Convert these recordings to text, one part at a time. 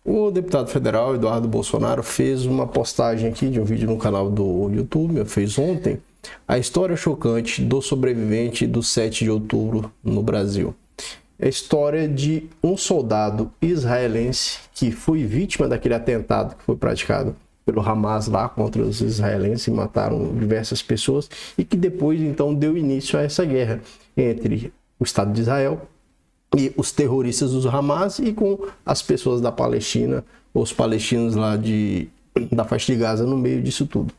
O deputado federal Eduardo Bolsonaro fez uma postagem aqui de um vídeo no canal do YouTube, fez ontem, a história chocante do sobrevivente do 7 de outubro no Brasil. É a história de um soldado israelense que foi vítima daquele atentado que foi praticado pelo Hamas lá contra os israelenses e mataram diversas pessoas e que depois então deu início a essa guerra entre o Estado de Israel e os terroristas dos Hamas e com as pessoas da Palestina, os palestinos lá da faixa de Gaza no meio disso tudo.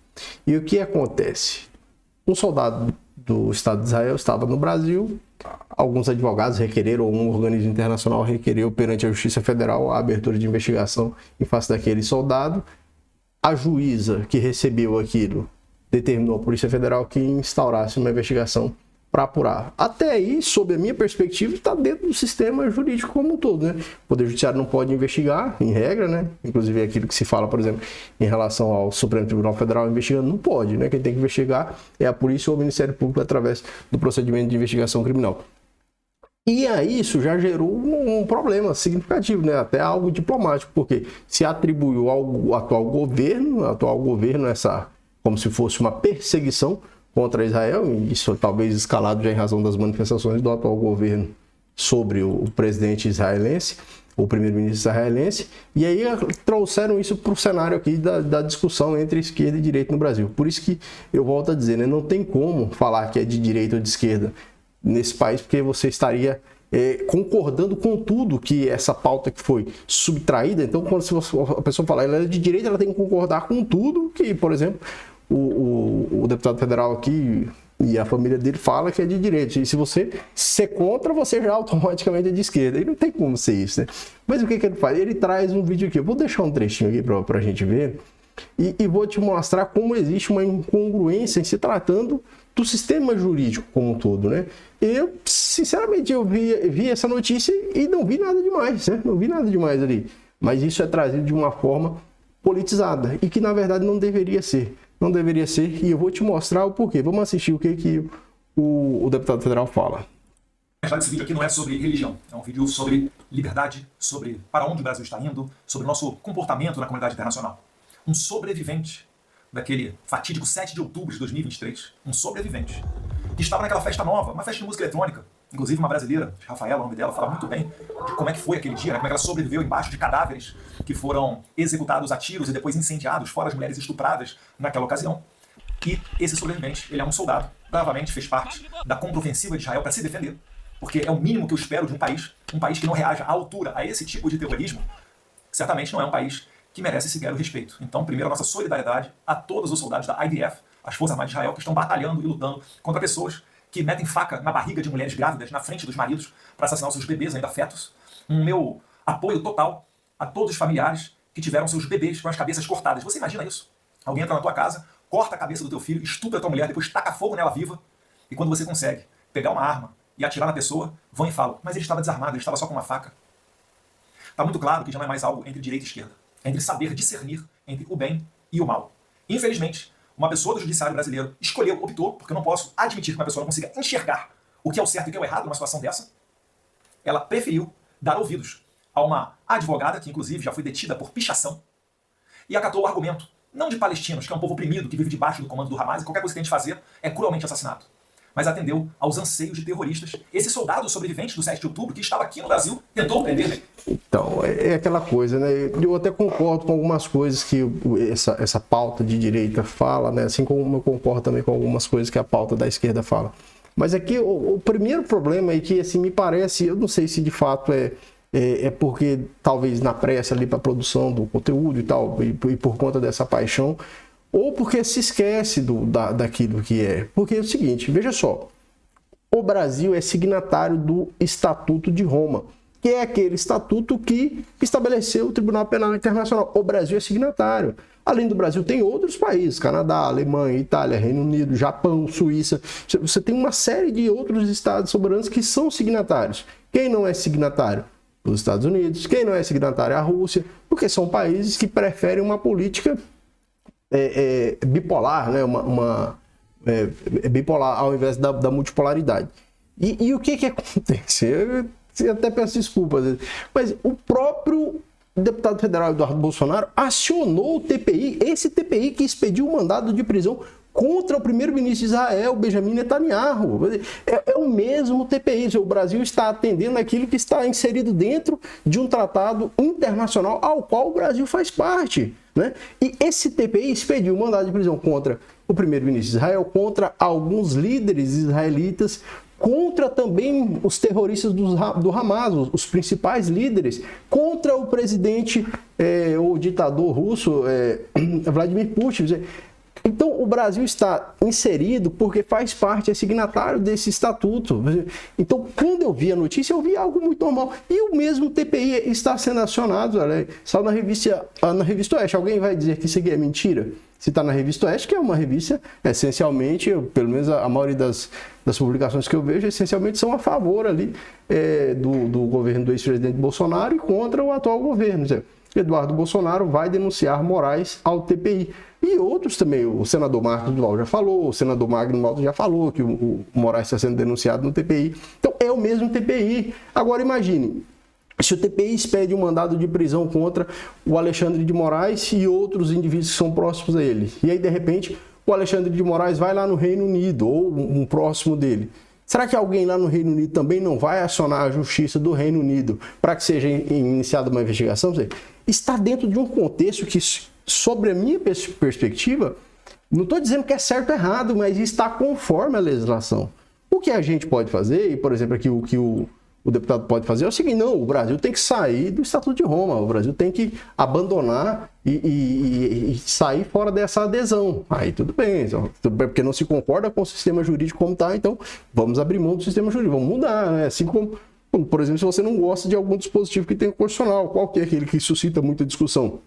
E o que acontece? Um soldado do Estado de Israel estava no Brasil, alguns advogados requereram, ou um organismo internacional requereu perante a Justiça Federal a abertura de investigação em face daquele soldado. A juíza que recebeu aquilo determinou à Polícia Federal que instaurasse uma investigação para apurar. Até aí, sob a minha perspectiva, está dentro do sistema jurídico como um todo, né? O Poder Judiciário não pode investigar, em regra, né? Inclusive aquilo que se fala, por exemplo, em relação ao Supremo Tribunal Federal investigando, não pode, né? Quem tem que investigar é a polícia ou o Ministério Público através do procedimento de investigação criminal. E aí isso já gerou um problema significativo, né? Até algo diplomático, porque se atribuiu ao atual governo essa, como se fosse uma perseguição contra Israel, e isso talvez escalado já em razão das manifestações do atual governo sobre o presidente israelense, o primeiro-ministro israelense, e aí trouxeram isso para o cenário aqui da discussão entre esquerda e direita no Brasil. Por isso que eu volto a dizer, né? Não tem como falar que é de direita ou de esquerda nesse país, porque você estaria concordando com tudo que essa pauta que foi subtraída. Então, quando a pessoa fala ela é de direita, ela tem que concordar com tudo que, por exemplo, o deputado federal aqui e a família dele fala que é de direita. E se você ser contra, você já automaticamente é de esquerda. E não tem como ser isso, né? Mas o que ele faz? Ele traz um vídeo aqui. Eu vou deixar um trechinho aqui para a gente ver. E vou te mostrar como existe uma incongruência em se tratando do sistema jurídico como um todo, né? Eu, sinceramente, eu vi essa notícia e não vi nada demais, né? Não vi nada demais ali. Mas isso é trazido de uma forma politizada e que, na verdade, não deveria ser. Não deveria ser, e eu vou te mostrar o porquê. Vamos assistir o que o deputado federal fala. Esse vídeo aqui não é sobre religião, é um vídeo sobre liberdade, sobre para onde o Brasil está indo, sobre o nosso comportamento na comunidade internacional. Um sobrevivente daquele fatídico 7 de outubro de 2023, um sobrevivente, que estava naquela festa nova, uma festa de música eletrônica, inclusive uma brasileira, Rafaela, o nome dela, fala muito bem de como é que foi aquele dia, né? Como é que ela sobreviveu embaixo de cadáveres que foram executados a tiros e depois incendiados, fora as mulheres estupradas naquela ocasião. E esse sobrevivente, ele é um soldado, provavelmente fez parte da contraofensiva de Israel para se defender, porque é o mínimo que eu espero de um país que não reaja à altura a esse tipo de terrorismo, certamente não é um país que merece sequer o respeito. Então, primeiro, a nossa solidariedade a todos os soldados da IDF, as Forças Armadas de Israel, que estão batalhando e lutando contra pessoas que metem faca na barriga de mulheres grávidas, na frente dos maridos, para assassinar os seus bebês ainda fetos. Um meu apoio total a todos os familiares que tiveram seus bebês com as cabeças cortadas. Você imagina isso? Alguém entra na tua casa, corta a cabeça do teu filho, estupra a tua mulher, depois taca fogo nela viva, e quando você consegue pegar uma arma e atirar na pessoa, vão e falam, mas ele estava desarmado, ele estava só com uma faca. Está muito claro que já não é mais algo entre direita e esquerda. É entre saber discernir entre o bem e o mal. Infelizmente, uma pessoa do judiciário brasileiro optou, porque eu não posso admitir que uma pessoa não consiga enxergar o que é o certo e o que é o errado numa situação dessa, ela preferiu dar ouvidos a uma advogada, que inclusive já foi detida por pichação, e acatou o argumento, não de palestinos, que é um povo oprimido, que vive debaixo do comando do Hamas, e qualquer coisa que a gente fazer é cruelmente assassinado, mas atendeu aos anseios de terroristas. Esse soldado sobrevivente do 7 de outubro, que estava aqui no Brasil, tentou prender ele. Então, é aquela coisa, né? Eu até concordo com algumas coisas que essa pauta de direita fala, né? Assim como eu concordo também com algumas coisas que a pauta da esquerda fala. Mas aqui o primeiro problema é que, assim, me parece, eu não sei se de fato é porque talvez na pressa ali para a produção do conteúdo e tal, e por conta dessa paixão, ou porque se esquece daquilo que é. Porque é o seguinte, veja só, o Brasil é signatário do Estatuto de Roma, que é aquele estatuto que estabeleceu o Tribunal Penal Internacional. O Brasil é signatário. Além do Brasil, tem outros países, Canadá, Alemanha, Itália, Reino Unido, Japão, Suíça. Você tem uma série de outros estados soberanos que são signatários. Quem não é signatário? Os Estados Unidos. Quem não é signatário é a Rússia, porque são países que preferem uma política bipolar, né? Bipolar ao invés da multipolaridade. E o que acontece? Eu até peço desculpas, mas o próprio o deputado federal Eduardo Bolsonaro acionou o TPI, esse TPI que expediu um mandado de prisão contra o primeiro-ministro de Israel, Benjamin Netanyahu. É o mesmo TPI. O Brasil está atendendo aquilo que está inserido dentro de um tratado internacional ao qual o Brasil faz parte, né? E esse TPI expediu um mandado de prisão contra o primeiro-ministro de Israel, contra alguns líderes israelitas, contra também os terroristas do Hamas, os principais líderes, contra o presidente, o ditador russo, Vladimir Putin. Então, o Brasil está inserido porque faz parte, é signatário desse estatuto. Então, quando eu vi a notícia, eu vi algo muito normal. E o mesmo TPI está sendo acionado, está na revista Oeste. Alguém vai dizer que isso aqui é mentira? Se está na revista Oeste, que é uma revista, essencialmente, pelo menos a maioria das publicações que eu vejo, essencialmente são a favor ali do governo do ex-presidente Bolsonaro e contra o atual governo. Eduardo Bolsonaro vai denunciar Moraes ao TPI. E outros também, o senador Marcos Duval já falou, o senador Magno Malta já falou que o Moraes está sendo denunciado no TPI. Então é o mesmo TPI. Agora imagine, se o TPI expede um mandado de prisão contra o Alexandre de Moraes e outros indivíduos que são próximos a ele. E aí, de repente, o Alexandre de Moraes vai lá no Reino Unido, ou um próximo dele. Será que alguém lá no Reino Unido também não vai acionar a justiça do Reino Unido para que seja iniciada uma investigação? Está dentro de um contexto que, sobre a minha perspectiva, não estou dizendo que é certo ou errado, mas está conforme a legislação. O que a gente pode fazer, e por exemplo aqui o que o deputado pode fazer é o seguinte: não, o Brasil tem que sair do Estatuto de Roma, o Brasil tem que abandonar e sair fora dessa adesão. Aí tudo bem, porque não se concorda com o sistema jurídico como está, então vamos abrir mão do sistema jurídico, vamos mudar, né? Assim como, por exemplo, se você não gosta de algum dispositivo que tem constitucional, qual que é aquele que suscita muita discussão?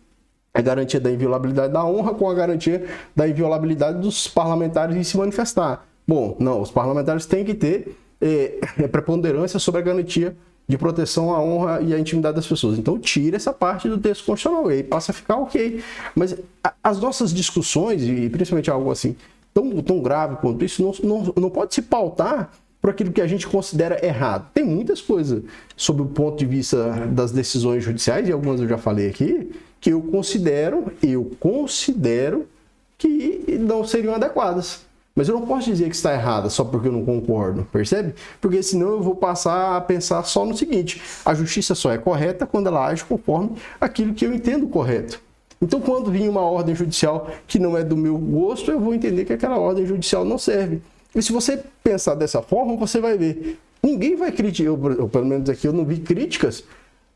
A garantia da inviolabilidade da honra com a garantia da inviolabilidade dos parlamentares em se manifestar. Bom, não, os parlamentares têm que ter preponderância sobre a garantia de proteção à honra e à intimidade das pessoas. Então tira essa parte do texto constitucional e aí passa a ficar ok. Mas as nossas discussões, e principalmente algo assim tão grave quanto isso, não pode se pautar por aquilo que a gente considera errado. Tem muitas coisas sob o ponto de vista das decisões judiciais, e algumas eu já falei aqui, que eu considero que não seriam adequadas. Mas eu não posso dizer que está errada só porque eu não concordo, percebe? Porque senão eu vou passar a pensar só no seguinte: a justiça só é correta quando ela age conforme aquilo que eu entendo correto. Então, quando vir uma ordem judicial que não é do meu gosto, eu vou entender que aquela ordem judicial não serve. E se você pensar dessa forma, você vai ver, ninguém vai criticar, eu pelo menos aqui eu não vi críticas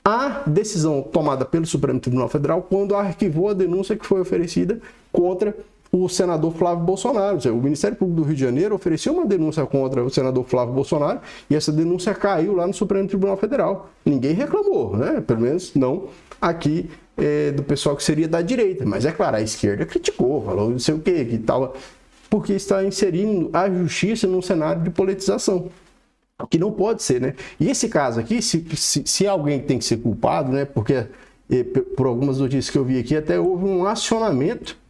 à decisão tomada pelo Supremo Tribunal Federal quando arquivou a denúncia que foi oferecida contra o senador Flávio Bolsonaro. O Ministério Público do Rio de Janeiro ofereceu uma denúncia contra o senador Flávio Bolsonaro e essa denúncia caiu lá no Supremo Tribunal Federal. Ninguém reclamou, né? Pelo menos não aqui do pessoal que seria da direita. Mas é claro, a esquerda criticou, falou não sei o quê, que estava... porque está inserindo a justiça num cenário de politização, o que não pode ser, né? E esse caso aqui, se alguém tem que ser culpado, né? Porque por algumas notícias que eu vi aqui, até houve um acionamento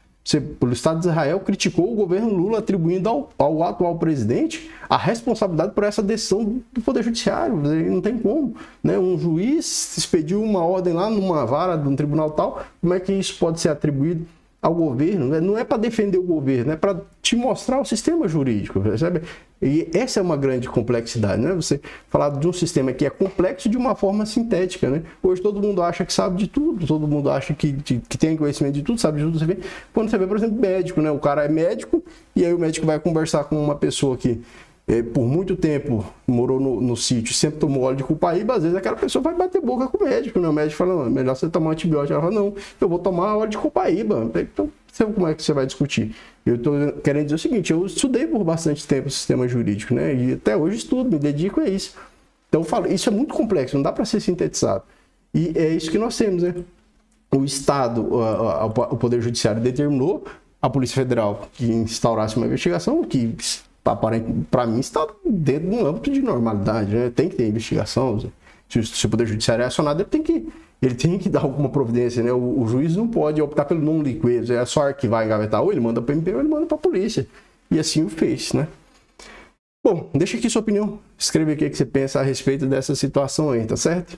pelo Estado de Israel, criticou o governo Lula, atribuindo ao atual presidente a responsabilidade por essa decisão do Poder Judiciário. Não tem como, né? Um juiz expediu uma ordem lá numa vara de um tribunal tal, como é que isso pode ser atribuído ao governo? Não é para defender o governo, é para te mostrar o sistema jurídico, percebe? E essa é uma grande complexidade, né? Você falar de um sistema que é complexo de uma forma sintética, né? Hoje todo mundo acha que sabe de tudo, todo mundo acha que tem conhecimento de tudo, sabe de tudo. Quando você vê, por exemplo, médico, né? O cara é médico e aí o médico vai conversar com uma pessoa que por muito tempo morou no sítio, sempre tomou óleo de cupaíba, às vezes aquela pessoa vai bater boca com o médico, né? O médico fala, não, é melhor você tomar um antibiótico. Ela fala, não, eu vou tomar óleo de cupaíba. Então, como é que você vai discutir? Eu estou querendo dizer o seguinte: eu estudei por bastante tempo o sistema jurídico, né? E até hoje estudo, me dedico a isso. Então, eu falo, isso é muito complexo, não dá para ser sintetizado. E é isso que nós temos, né? O Estado, o Poder Judiciário determinou a Polícia Federal que instaurasse uma investigação que, para mim, está dentro de um âmbito de normalidade, né? Tem que ter investigação. Se o Poder Judiciário é acionado, ele tem que dar alguma providência, né? O juiz não pode optar pelo non liqueo, é só arquivar, engavetar, ou ele manda para o MP ou ele manda para a polícia. E assim o fez, né? Bom, deixa aqui sua opinião. Escreve aqui o que você pensa a respeito dessa situação aí, tá certo?